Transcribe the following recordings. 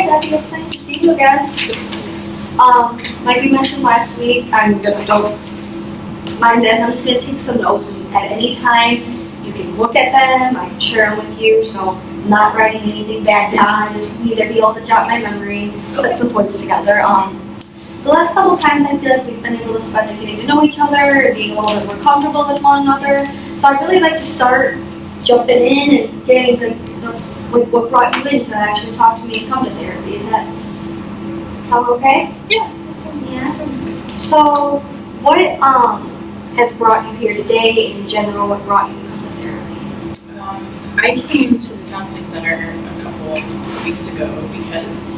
Debbie, it's nice to see you again. Like we mentioned last week, I'm gonna mind this, I'm just gonna take some notes, and at any time you can look at them, I can share them with you, so I'm not writing anything bad down, I just need to be able to jot my memory, put some points together. The last couple of times I feel like we've been able to spend it getting to know each other, being a little bit more comfortable with one another, so I'd really like to start jumping in and getting to what brought you in to actually talk to me and come to therapy. Is that sound okay? Yeah, that sounds good. So, what has brought you here today, and in general, what brought you to come to therapy? I came to the counseling center a couple of weeks ago because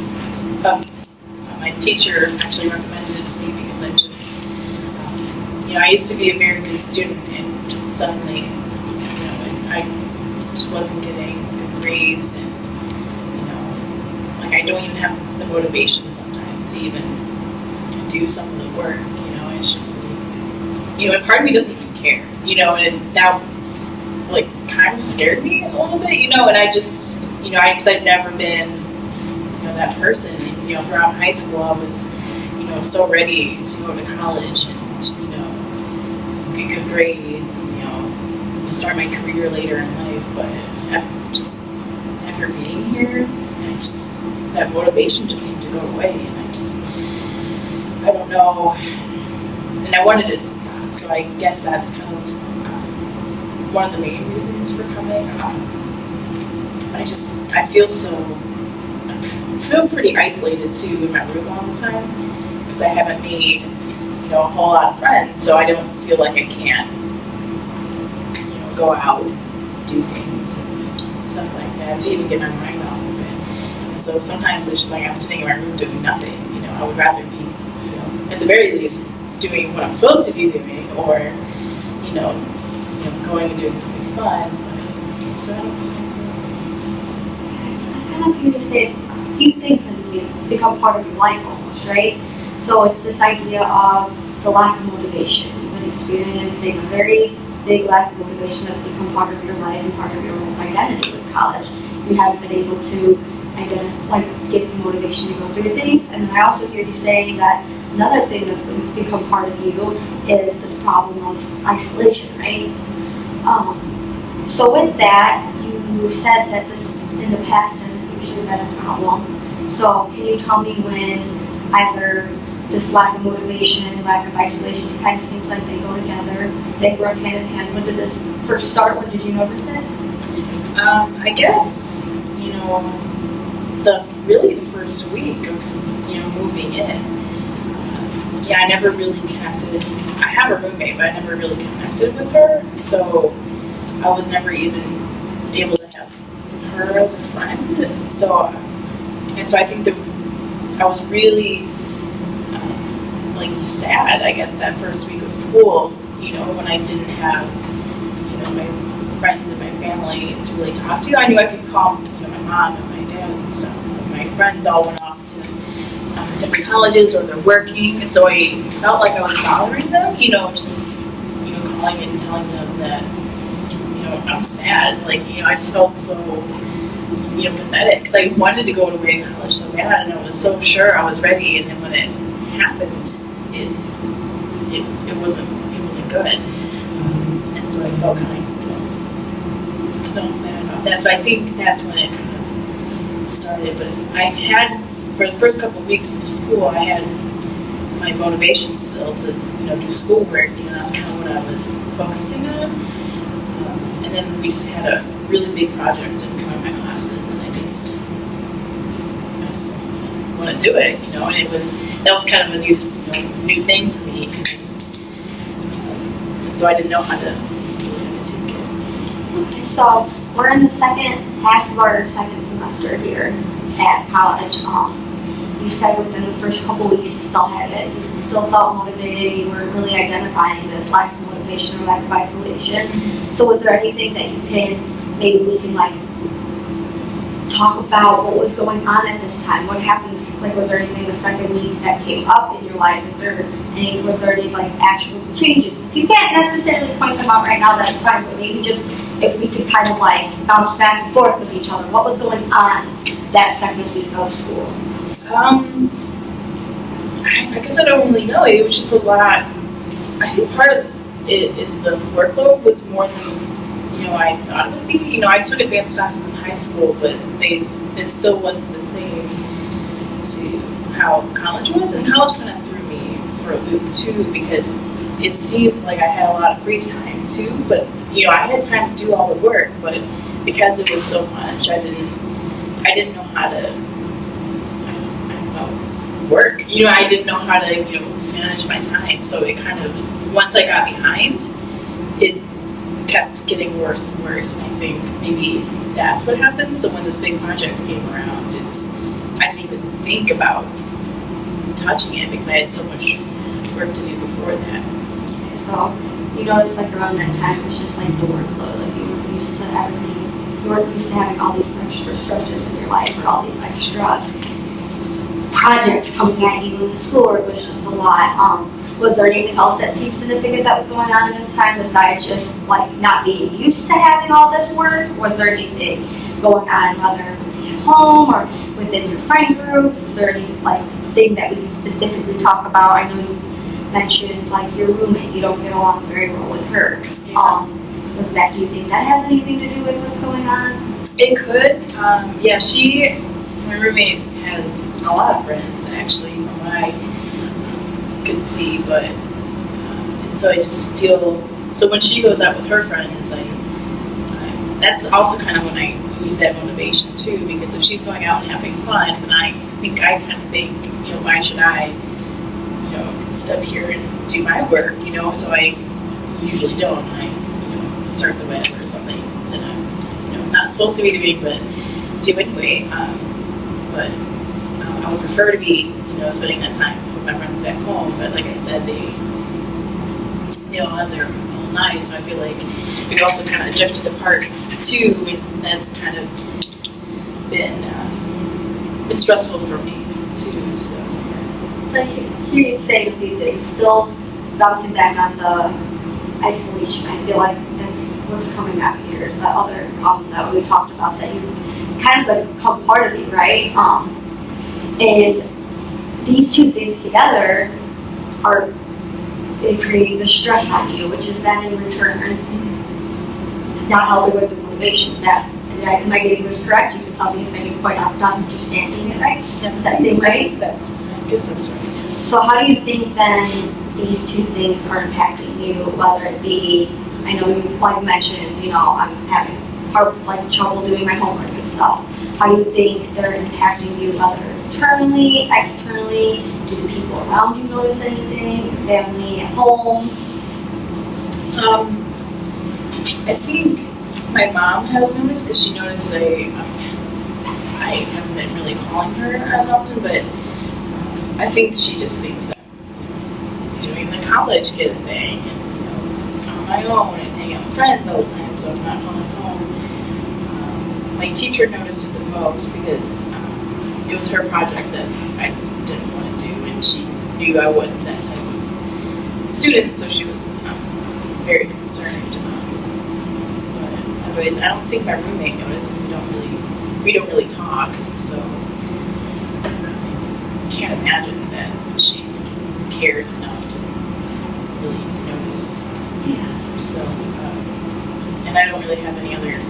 my teacher actually recommended it to me because I just, I used to be a very good student, and just suddenly, I just wasn't getting good grades, and I don't even have the motivation sometimes to even do some of the work. It's just and part of me doesn't even care, and that kind of scared me a little bit, and I just, because I've never been, that person, and throughout high school I was, so ready to go to college and, get good grades and, start my career later in life, but after being here, that motivation just seemed to go away, and I don't know, and I wanted it to stop, so I guess that's kind of one of the main reasons for coming. I feel pretty isolated too in my room all the time because I haven't made a whole lot of friends, so I don't feel like I can go out and do things and stuff like that to even get my mind off of it. And so sometimes it's just like I'm sitting in my room doing nothing. I would rather be at the very least doing what I'm supposed to be doing, or going and doing something fun. So I don't think so. I kind of hear you say a few things that become part of your life almost, right? So it's this idea of the lack of motivation. You've been experiencing a very big lack of motivation that's become part of your life and part of your almost identity with college. You haven't been able to identify, get the motivation to go through things. And then I also hear you saying that another thing that's become part of you is this problem of isolation, right? So with that, you said that this in the past hasn't usually been a problem. So can you tell me when either this lack of motivation, lack of isolation, it kind of seems like they go together, they run hand in hand. When did this first start? When did you notice it? I guess, the first week of, moving in. I never really connected. I have a roommate, but I never really connected with her, so I was never even able to have her as a friend. So I think that I was really sad, I guess, that first week of school, when I didn't have, my friends and my family to really talk to. I knew I could call, my mom and my dad and stuff. My friends all went off to different colleges, or they're working, and so I felt like I was bothering them, just, calling and telling them that, I'm sad. I just felt so, pathetic, because I wanted to go away to college so bad, and I was so sure I was ready, and then when it happened, it wasn't good, and so I felt kind of, I felt bad about that. So I think that's when it kind of started. But I had, for the first couple of weeks of school, I had my motivation still to do schoolwork. That's kind of what I was focusing on. And then we just had a really big project in one of my classes, and I just want to do it, and that was kind of a new thing for me, so I didn't know how to take it. Okay, so we're in the second half of our second semester here at college. You said within the first couple weeks you still had it, you still felt motivated, you weren't really identifying this lack of motivation or lack of isolation. So was there anything that you can, maybe we can talk about what was going on at this time? What happened? Was there anything the second week that came up in your life? Was there any actual changes? If you can't necessarily point them out right now, that's fine, but maybe just if we could kind of like bounce back and forth with each other, what was going on that second week of school? I guess I don't really know. It was just a lot. I think part of it is the workload was more than I thought it would be. I took advanced classes in high school, but it still wasn't the same to how college was, and college kind of threw me for a loop too, because it seems like I had a lot of free time too, but I had time to do all the work, but because it was so much, I didn't know how to, I don't know, work. I didn't know how to manage my time, so it kind of, once I got behind, it kept getting worse and worse, and I think maybe that's what happened. So when this big project came around, I didn't even think about touching it because I had so much work to do before that. So you noticed like around that time it was just like the workload, like you weren't used to everything, you weren't used to having all these extra stressors in your life or all these extra projects coming at you in the schoolwork was just a lot. Was there anything else that seemed significant that was going on in this time besides just like not being used to having all this work? Was there anything going on whether at home or within your friend groups? Is there any like thing that we can specifically talk about? I know you mentioned like your roommate, you don't get along very well with her. Yeah. Do you think that has anything to do with what's going on? It could. Yeah, my roommate has a lot of friends actually, from what I could see, but and so I just feel, so when she goes out with her friends, that's also kind of when I lose that motivation too, because if she's going out and having fun, then I kind of think, why should I, sit up here and do my work, so I usually don't. I, surf the web or something that I'm, not supposed to be doing, but do anyway. But I would prefer to be, spending that time with my friends back home. But like I said, they all have their own lives, so I feel like we've also kind of drifted apart too, and that's kind of been stressful for me too. So I hear you saying a few things. Still bouncing back on the isolation. I feel like that's what's coming out here. Is that other problem that we talked about that you kind of become part of you, right? And these two things together are creating the stress on you, which is then in return not helping with the motivations. Am I getting this correct? You can tell me if any point I'm not understanding it right. Does that seem right? I guess that's right. So how do you think then these two things are impacting you, whether it be, I know you like mentioned, I'm having trouble doing my homework and stuff. How do you think they're impacting you, whether internally, externally? Do the people around you notice anything? Your family at home? I think my mom has noticed, because she noticed that I haven't been really calling her as often, but I think she just thinks that I'm doing the college kid thing and on my own and hanging out with friends all the time, so I'm not calling home. My teacher noticed it the most because it was her project that I didn't want to do, and she knew I wasn't that type of student, so she was very concerned. But otherwise, I don't think my roommate noticed because we don't really talk, so I can't imagine that she cared enough to really notice. Yeah. So, and I don't really have any other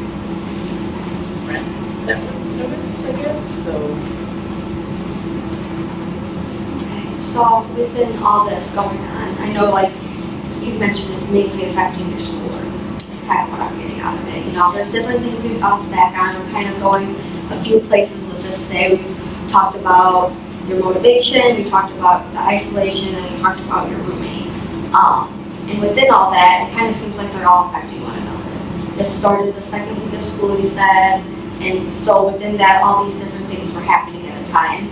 friends that would notice, I guess, so. Okay. So within all this going on, I know you've mentioned it's mainly affecting your schoolwork. That's kind of what I'm getting out of it. There's different things we've bounced back on. We're kind of going a few places with this today. We've talked about your motivation, we talked about the isolation, and we talked about your roommate. And within all that, it kind of seems like they're all affecting one another. This started the second week of school, you said, and so within that, all these different things were happening at a time.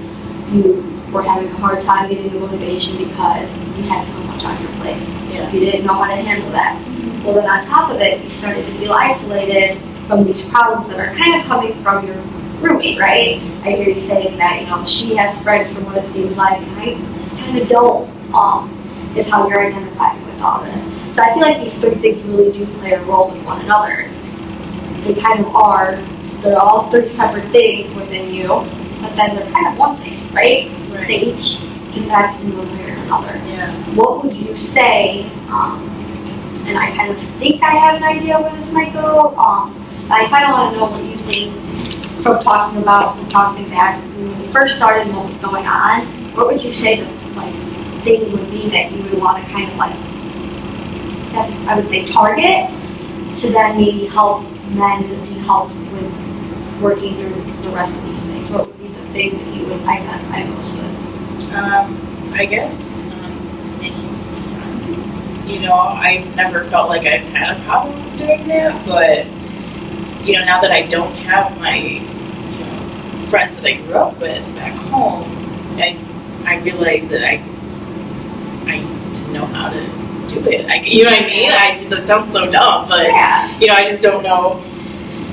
You were having a hard time getting the motivation because you had so much on your plate. Yeah. You didn't know how to handle that. Well, then on top of it, you started to feel isolated from these problems that are kind of coming from your roommate, right? I hear you saying that, she has friends from what it seems like, and I just kind of don't, is how you're identifying with all this. So I feel like these three things really do play a role with one another. they kind of are, they're all three separate things within you, but then they're kind of one thing, right? Right. They each connect in one way or another. Yeah. What would you say, and I kind of think I have an idea where this might go, I kind of want to know what you think from talking back when you first started and what was going on. What would you say the thing would be that you would want to kind of I would say target to then maybe help men and help with working through the rest of these things? What would be the thing that you would identify most with? I guess making friends. You know, I never felt like I've had a problem doing that, but you know, now that I don't have my friends that I grew up with back home, I realized that I didn't know how to do it. You know what I mean? That sounds so dumb, but yeah. you know, I just don't know.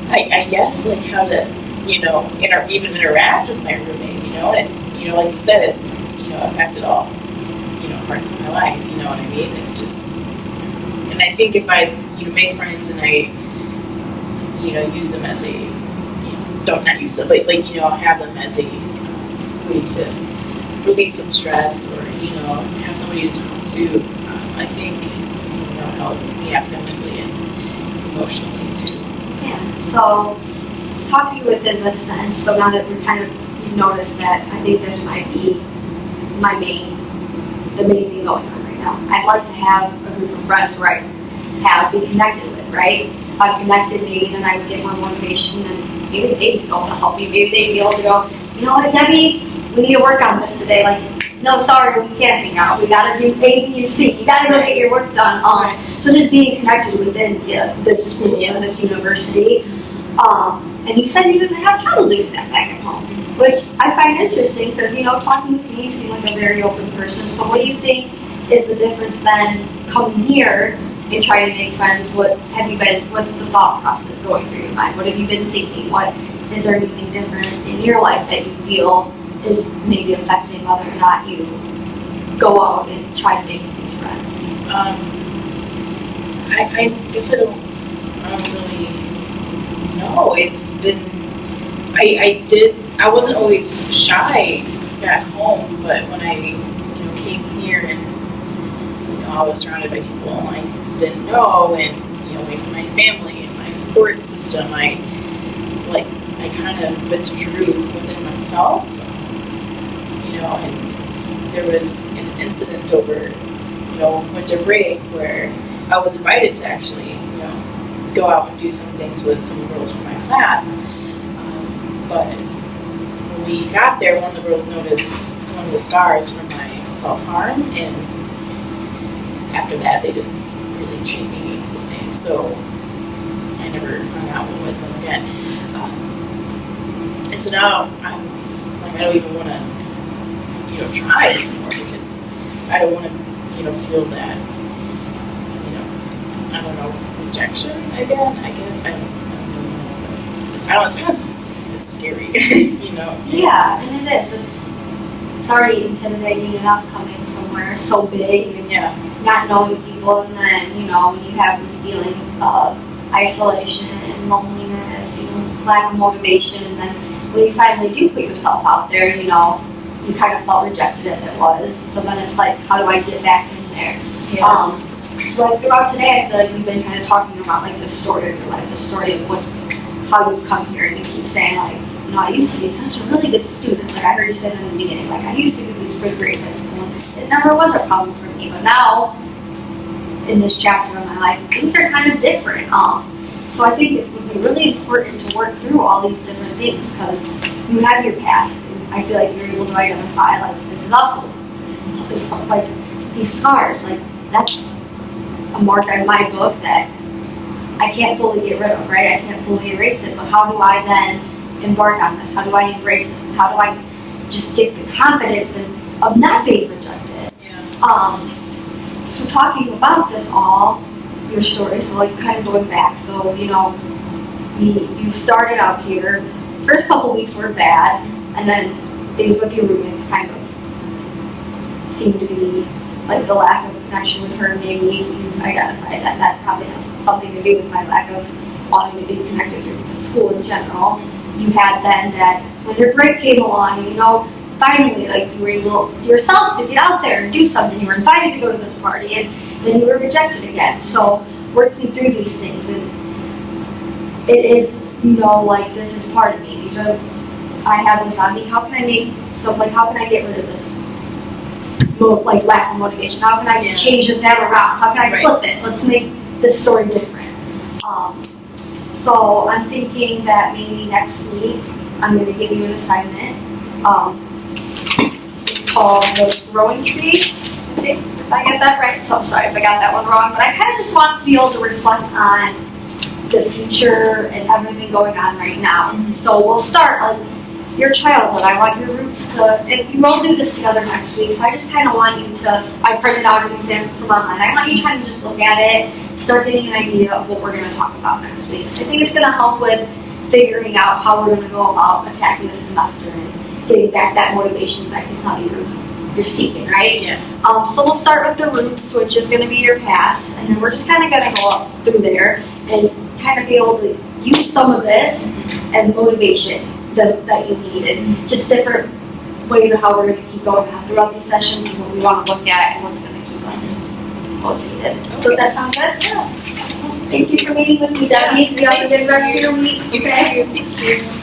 I guess how to even interact with my roommate. You know, and you know, like you said, it's affected all parts of my life. You know what I mean? And I think if I make friends and I use them as a not use them, but have them as a way to release some stress or have somebody to talk to. I think help me academically and emotionally too. Yeah. So talking within this then, so now that you've noticed that, I think this might be the main thing going on right now. I'd like to have a group of friends where I be connected with, right? If I'm connected, maybe then I would get more motivation, and maybe they'd be able to help me. Maybe they'd be able to go, you know what, Debbie, we need to work on this today. No, sorry, we can't hang out. We gotta do A, B, and C. You gotta go get your work done. So just being connected within this school, this university. And you said you didn't have trouble doing that back at home, which I find interesting because, talking with me, you seem like a very open person. So what do you think is the difference then coming here and trying to make friends? What's the thought process going through your mind? What have you been thinking? Is there anything different in your life that you feel is maybe affecting whether or not you go out and try to make these friends? I guess I don't really know. It's been, I wasn't always shy back home, but when I came here and I was surrounded by people I didn't know, and away from my family and my support system, I kind of withdrew within myself, and there was an incident over winter break where I was invited to actually go out and do some things with some girls from my class, but when we got there, one of the girls noticed one of the scars from my self-harm, and after that they didn't really treat me the same, so I never hung out with them again. And so now I don't even want to try anymore, because I don't want to feel that I don't know, rejection again. I guess I don't know. It's kind of scary, Yeah, and it is. It's already intimidating enough coming somewhere so big and not knowing people, and then when you have these feelings of isolation and loneliness, lack of motivation, and then when you finally do put yourself out there, you kind of felt rejected as it was. So then it's how do I get back in there? Yeah. So throughout today, I feel like we've been kind of talking about the story of your life, the story of how you've come here, and you keep saying I used to be such a really good student. I heard you say in the beginning, I used to get these good grades at school, and it never was a problem for me. But now, in this chapter of my life, things are kind of different. So I think it would be really important to work through all these different things, because you have your past, and I feel like you're able to identify this is also these scars, that's a mark on my book that I can't fully get rid of, right? I can't fully erase it, but how do I then embark on this? How do I embrace this? And how do I just get the confidence of not being rejected? Yeah. So talking about this all, your story, so kind of going back, so you started out here, first couple weeks were bad, and then things with your roommates kind of seemed to be the lack of connection with her. Maybe you identified that probably has something to do with my lack of wanting to be connected to school in general. You had then that when your break came along, you know, finally, like, you were able yourself to get out there and do something. You were invited to go to this party, and then you were rejected again. So working through these things, and it is, you know, like, this is part of me. These are, I have this on me. How can I make, so like, how can I get rid of this, like, lack of motivation? How can I change that around? How can I flip it? Let's make this story different. So I'm thinking that maybe next week I'm going to give you an assignment. It's called the growing tree. I think, if I get that right. So I'm sorry if I got that one wrong, but I kind of just want to be able to reflect on the future and everything going on right now. So we'll start like your childhood. I want your roots to, and we will do this together next week. So I just kind of want you to, I printed out an example from online. I want you to kind of just look at it, start getting an idea of what we're going to talk about next week. I think it's going to help with figuring out how we're going to go about attacking the semester and getting back that motivation that I can tell you're seeking, right? Yeah. So we'll start with the roots, which is going to be your past, and then we're just kind of going to go up through there and kind of be able to use some of this as motivation that you need, and just different ways of how we're going to keep going on throughout these sessions and what we want to look at and what's going to keep us motivated. Okay. So does that sound good? Yeah. Thank you for meeting with me, Debbie. You have a good rest of your week. Okay. Thank you.